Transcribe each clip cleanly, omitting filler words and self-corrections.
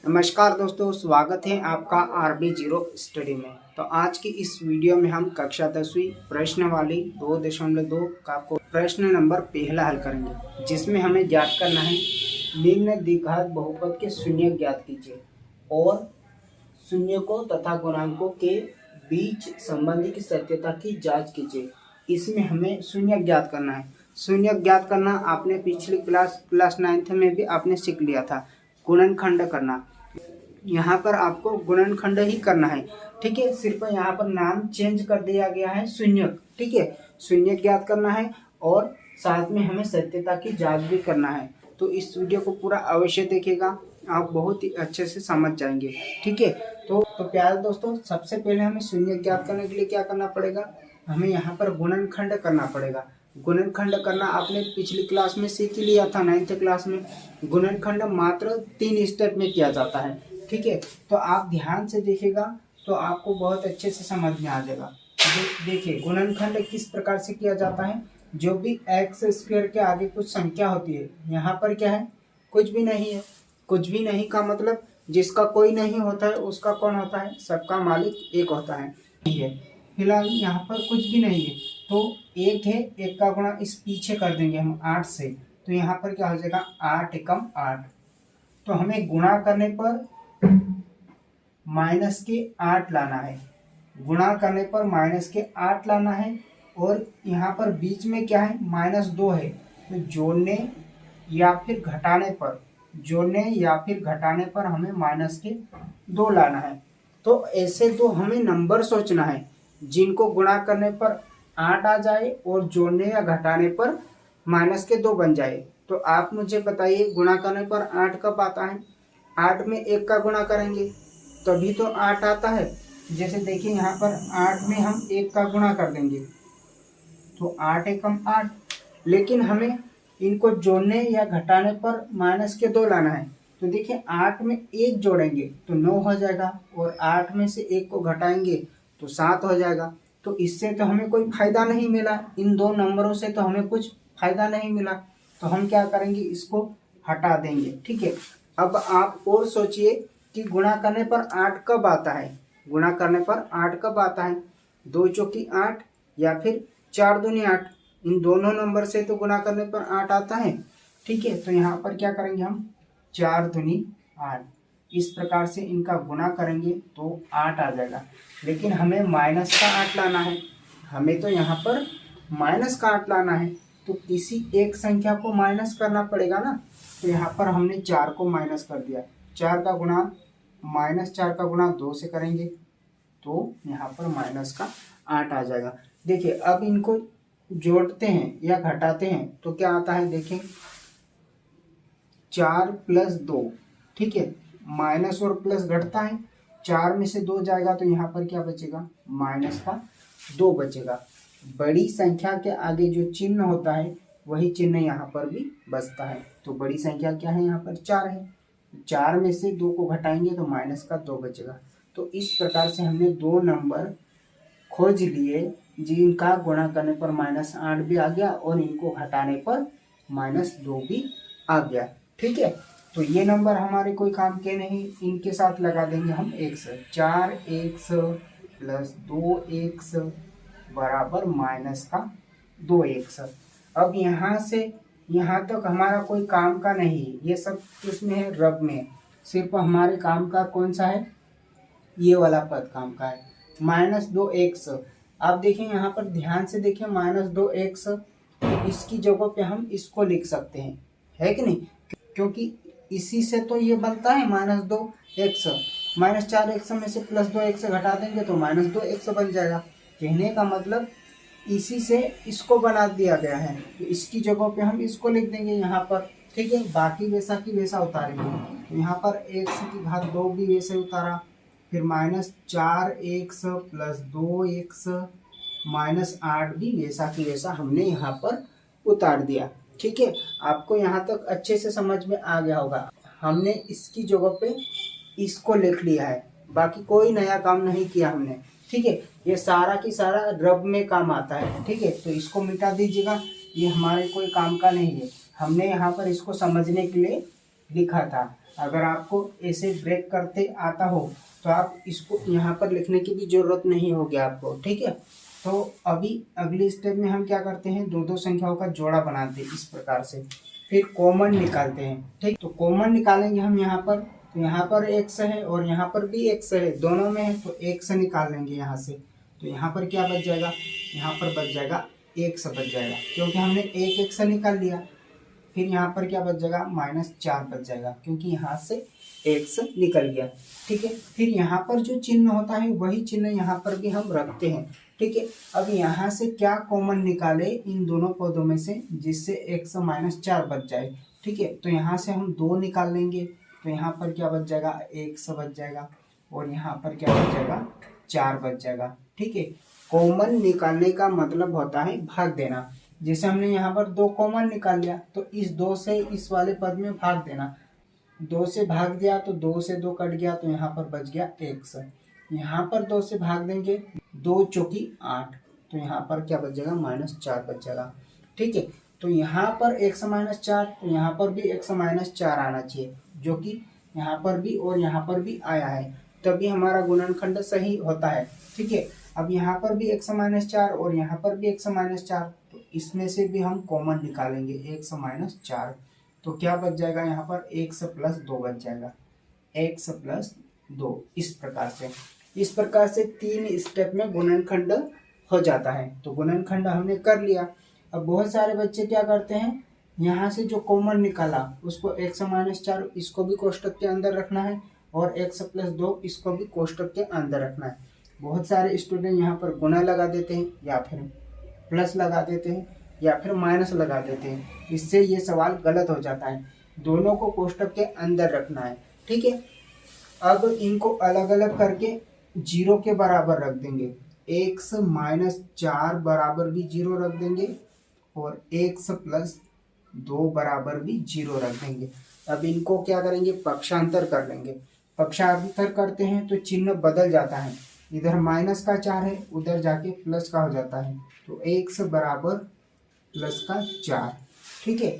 नमस्कार दोस्तों, स्वागत है आपका RB0 स्टडी में। तो आज की इस वीडियो में हम कक्षा 10वीं प्रश्नावली 2.2 का प्रश्न नंबर पहला हल करेंगे, जिसमें हमें ज्ञात करना है निम्न द्विघात बहुपद के शून्य ज्ञात कीजिए और शून्यकों तथा गुणांकों के बीच संबंध की सत्यता की जांच कीजिए। इसमें हमें शून्य ज्ञात करना है। शून्य ज्ञात करना आपने पिछली क्लास 9th में भी आपने सीख लिया था। गुणनखंड करना, यहाँ पर आपको गुणनखंड ही करना है। ठीक है, सिर्फ यहाँ पर नाम चेंज कर दिया गया है शून्य। ठीक है, शून्य ज्ञात करना है और साथ में हमें सत्यता की जांच भी करना है। तो इस वीडियो को पूरा अवश्य देखिएगा, आप बहुत ही अच्छे से समझ जाएंगे। ठीक है, तो प्यारे दोस्तों, सबसे पहले हमें शून्य ज्ञात करने के लिए क्या करना पड़ेगा, हमें यहाँ पर गुणनखंड करना पड़ेगा। गुणनखंड करना आपने पिछली क्लास में सीख ही लिया था, 9th क्लास में। गुणनखंड मात्र 3 स्टेप में किया जाता है। ठीक है, तो आप ध्यान से देखिएगा तो आपको बहुत अच्छे से समझ में आ जाएगा। देखिए, गुणनखंड किस प्रकार से किया जाता है। जो भी एक्स स्क्वायर के आगे कुछ संख्या होती है, यहाँ पर क्या है, कुछ भी नहीं है। कुछ भी नहीं का मतलब जिसका कोई नहीं होता है उसका कौन होता है, सबका मालिक एक होता है। ठीक है, फिलहाल यहाँ पर कुछ भी नहीं है तो एक है, एक का गुणा इस पीछे कर देंगे हम 8 से, तो यहाँ पर क्या हो जाएगा 8 एकम 8। तो हमें गुणा करने पर माइनस के 8 लाना है। गुणा करने पर माइनस के 8 लाना है और यहाँ पर बीच में क्या है, -2 है। तो जोड़ने या फिर घटाने पर हमें माइनस के 2 लाना है। तो ऐसे दो हमें नंबर सोचना है जिनको गुणा करने पर 8 आ जाए और जोड़ने या घटाने पर माइनस के 2 बन जाए। तो आप मुझे बताइए, गुणा करने पर 8 कब आता है। 8 में 1 का गुणा करेंगे तभी तो 8 आता है। जैसे देखिए, यहाँ पर 8 में हम 1 का गुणा कर देंगे तो 8 एकम 8। लेकिन हमें इनको जोड़ने या घटाने पर माइनस के 2 लाना है। तो देखिए, 8 में 1 जोड़ेंगे तो 9 हो जाएगा और 8 में से 1 को घटाएंगे तो 7 हो जाएगा। तो इससे तो हमें कोई फायदा नहीं मिला, इन दो नंबरों से तो हमें कुछ फायदा नहीं मिला। तो हम क्या करेंगे, इसको हटा देंगे। ठीक है, अब आप और सोचिए कि गुणा करने पर 8 कब आता है। गुणा करने पर 8 कब आता है, 2 चौकी 8 या फिर 4 दूनी 8। इन दोनों नंबर से तो गुणा करने पर 8 आता है। ठीक है, तो यहाँ पर क्या करेंगे हम, 4 दूनी 8, इस प्रकार से इनका गुणा करेंगे तो 8 आ जाएगा। लेकिन हमें माइनस का 8 लाना है, हमें तो यहाँ पर माइनस का 8 लाना है। तो किसी एक संख्या को माइनस करना पड़ेगा ना। तो यहाँ पर हमने 4 को माइनस कर दिया। 4 का गुणा -4 का गुणा 2 से करेंगे तो यहाँ पर माइनस का 8 आ जाएगा। देखिए, अब इनको जोड़ते हैं या घटाते हैं तो क्या आता है, देखें 4 + 2। ठीक है, माइनस और प्लस घटता है, 4 में से 2 जाएगा तो यहाँ पर क्या बचेगा, -2 बचेगा। बड़ी संख्या के आगे जो चिन्ह होता है वही चिन्ह यहाँ पर भी बचता है। तो बड़ी संख्या क्या है, यहाँ पर 4 है। 4 में से 2 को घटाएंगे तो -2 बचेगा। तो इस प्रकार से हमने 2 नंबर खोज लिए जिनका गुणा करने पर -8 भी आ गया और इनको घटाने पर -2 भी आ गया। ठीक है, तो ये नंबर हमारे कोई काम के नहीं, इनके साथ लगा देंगे हम x। 4x + 2x बराबर -2x। अब यहाँ से यहाँ तक हमारा कोई काम का नहीं है, ये सब किसमें है, रब में। सिर्फ हमारे काम का कौन सा है, ये वाला पद काम का है, -2x। आप देखें यहाँ पर ध्यान से देखें, -2x, तो इसकी जगह पे हम इसको लिख सकते हैं, है कि नहीं, क्योंकि इसी से तो ये बनता है -2x। -4x में से +2x घटा देंगे तो -2x बन जाएगा। कहने का मतलब इसी से इसको बना दिया गया है, तो इसकी जगह पे हम इसको लिख देंगे यहाँ पर। ठीक है, बाकी वैसा की वैसा उतारेंगे। तो यहाँ पर x⁻2 भी वैसे उतारा, फिर -4x + 2x -8 भी वैसा की वैसा हमने यहाँ पर उतार दिया। ठीक है, आपको यहाँ तक अच्छे से समझ में आ गया होगा। हमने इसकी जगह पे इसको लिख लिया है, बाकी कोई नया काम नहीं किया हमने। ठीक है, ये सारा की सारा रब में काम आता है। ठीक है, तो इसको मिटा दीजिएगा, ये हमारे कोई काम का नहीं है। हमने यहाँ पर इसको समझने के लिए लिखा था। अगर आपको ऐसे ब्रेक करते आता हो तो आप इसको यहाँ पर लिखने की भी जरूरत नहीं होगी आपको, ठीक है। तो अभी अगली स्टेप में हम क्या करते हैं, दो दो संख्याओं का जोड़ा बनाते हैं इस प्रकार से, फिर कॉमन निकालते हैं, ठीक। तो कॉमन निकालेंगे हम यहाँ पर, तो यहाँ पर x है और यहाँ पर भी x है, दोनों में है, तो x निकाल लेंगे यहाँ से। तो यहाँ पर क्या बच जाएगा, यहाँ पर बच जाएगा x बच जाएगा, क्योंकि हमने एक x निकाल लिया। फिर यहाँ पर क्या बच जाएगा, -4 बच जाएगा, क्योंकि यहाँ से x निकल गया, ठीक है। फिर यहाँ पर जो चिन्ह होता है वही चिन्ह यहाँ पर भी हम रखते हैं, ठीक है। अब यहाँ से क्या कॉमन निकाले इन दोनों पदों में से, जिससे x -4 बच जाए, ठीक है। तो यहाँ से हम 2 निकाल लेंगे, तो यहाँ पर क्या बच जाएगा, x बच जाएगा, और यहाँ पर क्या बच जाएगा, 4 बच जाएगा, ठीक है। कॉमन निकालने का मतलब होता है भाग देना। जैसे हमने यहाँ पर 2 कॉमन निकाल लिया, तो इस 2 से इस वाले पद में भाग देना। 2 से भाग दिया तो 2 से 2 कट गया, तो यहाँ पर बच गया x। यहाँ पर 2 से भाग देंगे, 2 चौकी 8, तो यहाँ पर क्या बच जाएगा, -4 बच जाएगा, ठीक है। तो यहाँ पर x -4, तो यहाँ पर भी x -4 आना चाहिए, जो कि यहाँ पर भी और यहाँ पर भी आया है, तभी हमारा गुणनखंड सही होता है, ठीक है। अब यहाँ पर भी x -4 और यहाँ पर भी x -4, तो इसमें से भी हम कॉमन निकालेंगे x -4, तो क्या बच जाएगा, यहाँ पर x + 2 बच जाएगा, x + 2। इस प्रकार से 3 स्टेप में गुणनखंड हो जाता है। तो गुणनखंड हमने कर लिया। अब बहुत सारे बच्चे क्या करते हैं, यहाँ से जो कॉमन निकाला उसको x -4 इसको भी कोष्टक के अंदर रखना है, और x + 2 इसको भी कोष्टक के अंदर रखना है। बहुत सारे स्टूडेंट यहाँ पर गुणा लगा देते हैं, या फिर प्लस लगा देते हैं, या फिर माइनस लगा देते हैं। इससे ये सवाल गलत हो जाता है। दोनों को कोष्टक के अंदर रखना है, ठीक है। अब इनको अलग अलग करके 0 के बराबर रख देंगे, x -4 बराबर भी 0 रख देंगे, और x + 2 बराबर भी 0 रख देंगे। अब इनको क्या करेंगे, पक्षांतर कर लेंगे। पक्षांतर करते हैं तो चिन्ह बदल जाता है, इधर -4 है, उधर जाके प्लस का हो जाता है, तो x बराबर +4, ठीक है।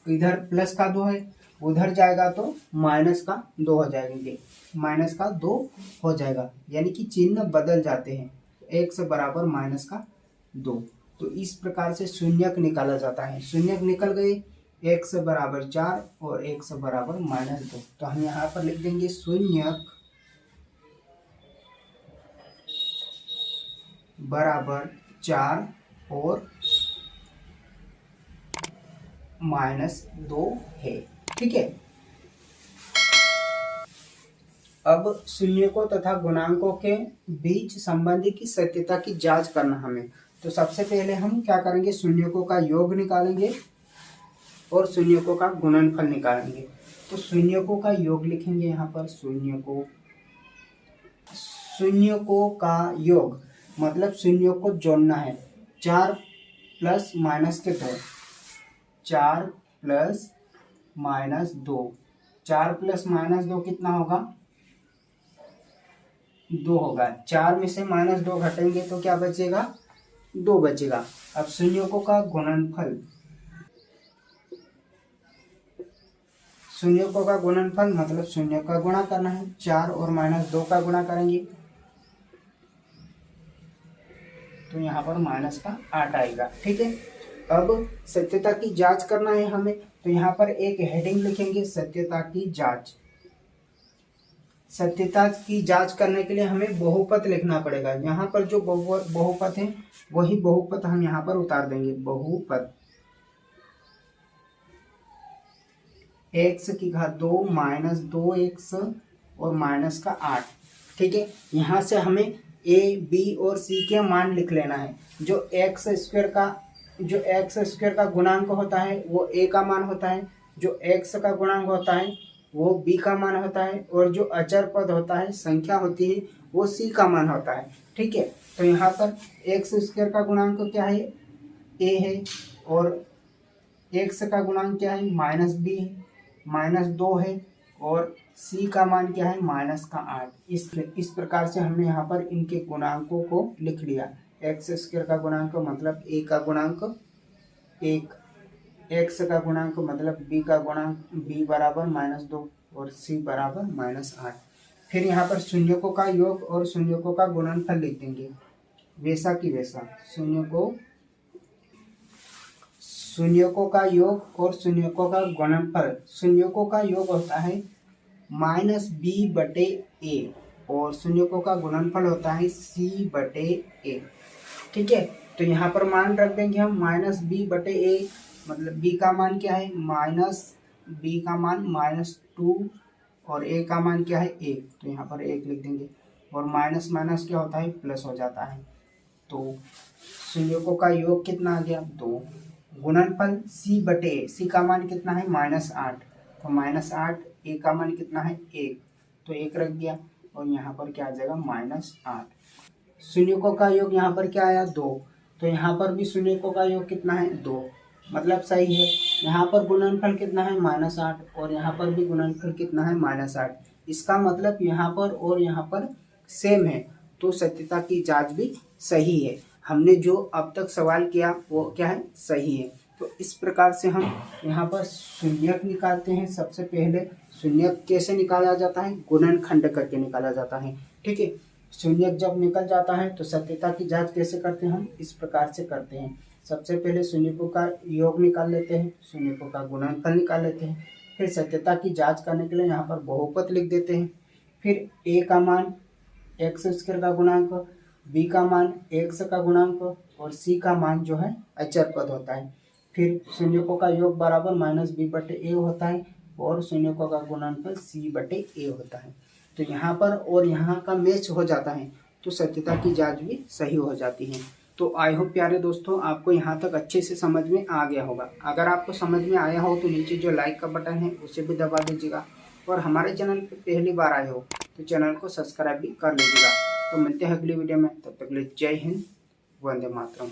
इधर +2 है, उधर जाएगा तो -2 हो जाएंगे, -2 हो जाएगा, यानी कि चिन्ह बदल जाते हैं। x बराबर -2, तो इस प्रकार से शून्यक निकाला जाता है। शून्यक निकल गए, x बराबर 4 और x बराबर -2, तो हम यहाँ पर लिख देंगे शून्यक बराबर 4 और -2 है, ठीक है। अब शून्यकों तथा गुणांकों के बीच संबंध की सत्यता की जांच करना हमें। तो सबसे पहले हम क्या करेंगे, शून्यकों का योग निकालेंगे और शून्यकों का गुणनफल निकालेंगे। तो शून्यकों का योग लिखेंगे यहाँ पर, शून्यकों का योग मतलब शून्यों को जोड़ना है। 4 + -2, 4 + -2, 4 + -2 कितना होगा, 2 होगा। 4 में से -2 घटेंगे तो क्या बचेगा, 2 बचेगा। अब शून्यकों का गुणनफल, शून्यकों का गुणनफल मतलब शून्य का गुणा करना है। 4 और -2 का गुणा करेंगे तो यहाँ पर -8 आएगा, ठीक है। अब सत्यता की जांच करना है हमें, तो यहाँ पर एक हेडिंग लिखेंगे, सत्यता की जांच। सत्यता की जांच करने के लिए हमें बहुपद लिखना पड़ेगा। यहाँ पर जो बहुपद है वही बहुपद हम यहाँ पर उतार देंगे। बहुपद x की घात 2 -2x और -8, ठीक है। यहाँ से हमें a, b और c के मान लिख लेना है। जो x स्क्वायर का गुणांक होता है वो a का मान होता है, जो x का गुणांक होता है वो b का मान होता है, और जो अचर पद होता है, संख्या होती है, वो c का मान होता है, ठीक है। तो यहाँ पर x स्क्वायर का गुणांक क्या है, a है, और x का गुणांक क्या है, -b है, -2 है, और c का मान क्या है, -8। इस प्रकार से हमने यहाँ पर इनके गुणांकों को लिख लिया। x स्क्वायर का गुणांक मतलब a का गुणांक 1, x का गुणांक मतलब b का गुणांक, b बराबर -2 और c बराबर -8। फिर यहाँ पर शून्यकों का योग और शून्यकों का गुणनफल लिख देंगे वैसा की वैसा। शून्यकों का योग और शून्यकों का गुणनफल। शून्यकों का योग होता है -b/a और शून्यकों का गुणनफल होता है c/a। ठीक है, तो यहाँ पर मान रख देंगे हम -b/a, मतलब b का मान क्या है b का मान -2 और a का मान क्या है 1, तो यहाँ पर 1 लिख देंगे। और माइनस माइनस क्या होता है प्लस हो जाता है। तो शून्यकों का योग कितना आ गया 2। गुणनफल c/a, c का मान कितना है -8, तो -8, a का मान कितना है 1, तो 1 रख दिया और यहाँ पर क्या आ जाएगा -8। शून्यकों का योग यहाँ पर क्या आया 2, तो यहाँ पर भी शून्यकों का योग कितना है 2, मतलब सही है। यहाँ पर गुणनफल कितना है -8 और यहाँ पर भी गुणनफल कितना है -8। इसका मतलब यहाँ पर और यहाँ पर सेम है, तो सत्यता की जांच भी सही है। हमने जो अब तक सवाल किया वो क्या है सही है। तो इस प्रकार से हम यहाँ पर शून्यक निकालते हैं। सबसे पहले शून्यक कैसे निकाला जाता है, गुणनखंड करके निकाला जाता है। ठीक है, शून्यक जब निकल जाता है तो सत्यता की जांच कैसे करते हैं, हम इस प्रकार से करते हैं। सबसे पहले शून्यकों का योग निकाल लेते हैं, शून्यकों का गुणनफल निकाल लेते हैं, फिर सत्यता की जांच करने के लिए यहाँ पर बहुपद लिख देते हैं। फिर a का मान x² का गुणांक, b का मान x का गुणांक और c का मान जो है अचर पद होता है। फिर शून्यकों का योग बराबर -b/a होता है और शून्यकों का गुणनफल c/a होता है। तो यहाँ पर और यहाँ का मैच हो जाता है तो सत्यता की जांच भी सही हो जाती है। तो आई होप प्यारे दोस्तों आपको यहाँ तक अच्छे से समझ में आ गया होगा। अगर आपको समझ में आया हो तो नीचे जो लाइक का बटन है उसे भी दबा दीजिएगा और हमारे चैनल पर पहली बार आए हो तो चैनल को सब्सक्राइब भी कर लीजिएगा। तो मिलते हैं अगली वीडियो में, तब तक के लिए जय हिंद, वंदे मातरम।